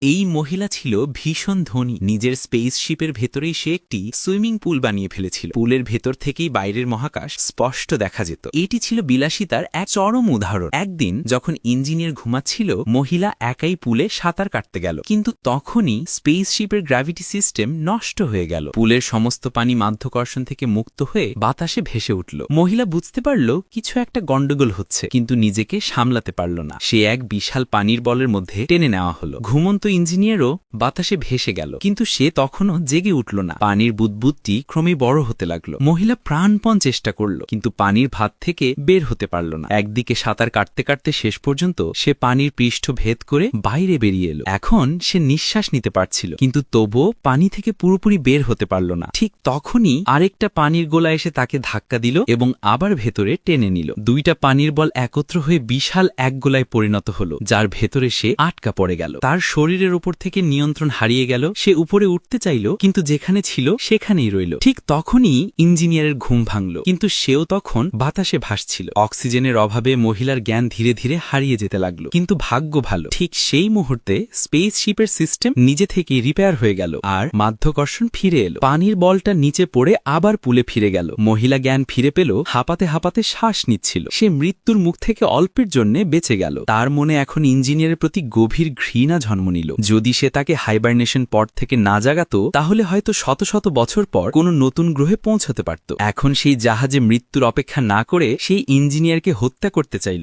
এই মহিলা ছিল ভীষণ ধনী। নিজের স্পেসশিপের ভেতরেই সে একটি সুইমিং পুল বানিয়ে ফেলেছিল। পুলের ভেতর থেকেই বাইরের মহাকাশ স্পষ্ট দেখা যেত। এটি ছিল বিলাসিতার এক চরম উদাহরণ। একদিন যখন ইঞ্জিনিয়ার ঘুমাচ্ছিল, মহিলা একাই পুলে সাঁতার কাটতে গেল, কিন্তু তখনই স্পেসশিপের গ্র্যাভিটি সিস্টেম নষ্ট হয়ে গেল। পুলের সমস্ত পানি মাধ্যাকর্ষণ থেকে মুক্ত হয়ে বাতাসে ভেসে উঠল। মহিলা বুঝতে পারল কিছু একটা গন্ডগোল হচ্ছে, কিন্তু নিজেকে সামলাতে পারল না। সে এক বিশাল পানির বলের মধ্যে টেনে নেওয়া হলো। ঘুমন্ত ইঞ্জিনিয়ারও বাতাসে ভেসে গেল, কিন্তু সে তখনও জেগে উঠল না। পানির বুদবুদটি ক্রমেই বড় হতে লাগলো। মহিলা প্রাণপণ চেষ্টা করল, কিন্তু পানির ভাত থেকে বের হতে পারল না। একদিকে সাঁতার কাটতে কাটতে শেষ পর্যন্ত সে পানির পৃষ্ঠ ভেদ করে বাইরে বেরিয়ে এলো। এখন সে নিঃশ্বাস নিতে পারছিল, কিন্তু তবুও পানি থেকে পুরোপুরি বের হতে পারল না। ঠিক তখনই আরেকটা পানির গোলা এসে তাকে ধাক্কা দিল এবং আবার ভেতরে টেনে নিল। দুইটা পানির বল একত্র হয়ে বিশাল এক গোলায় পরিণত হলো, যার ভেতরে সে আটকা পড়ে গেল। তার শরীরের উপর থেকে নিয়ন্ত্রণ হারিয়ে গেল। সে উপরে উঠতে চাইল, কিন্তু যেখানে ছিল সেখানেই রইল। ঠিক তখনই ইঞ্জিনিয়ারের ঘুম ভাঙল, কিন্তু সেও তখন বাতাসে ভাসছিল। অক্সিজেনের অভাবে মহিলার জ্ঞান ধীরে ধীরে হারিয়ে যেতে লাগলো। কিন্তু ভাগ্য ভালো, ঠিক সেই মুহূর্তে স্পেসশিপের সিস্টেম নিজে থেকেই রিপেয়ার হয়ে গেল আর মাধ্যাকর্ষণ ফিরে এলো। পানির বলটা নিচে পড়ে আবার পুলে ফিরে গেল। মহিলা জ্ঞান ফিরে পেল, হাঁপাতে হাঁপাতে শ্বাস নিচ্ছিল। সে মৃত্যুর মুখ থেকে অল্পের জন্য বেঁচে গেল। তার মনে এখন ইঞ্জিনিয়ারের প্রতি গভীর ঘৃণা জন্ম নিল। যদি সে তাকে হাইবারনেশন পড থেকে না জাগাতো, তাহলে হয়তো শত শত বছর পর কোনো নতুন গ্রহে পৌঁছতে পারত। এখন সেই জাহাজে মৃত্যুর অপেক্ষা না করে সেই ইঞ্জিনিয়ারকে হত্যা করতে চাইল।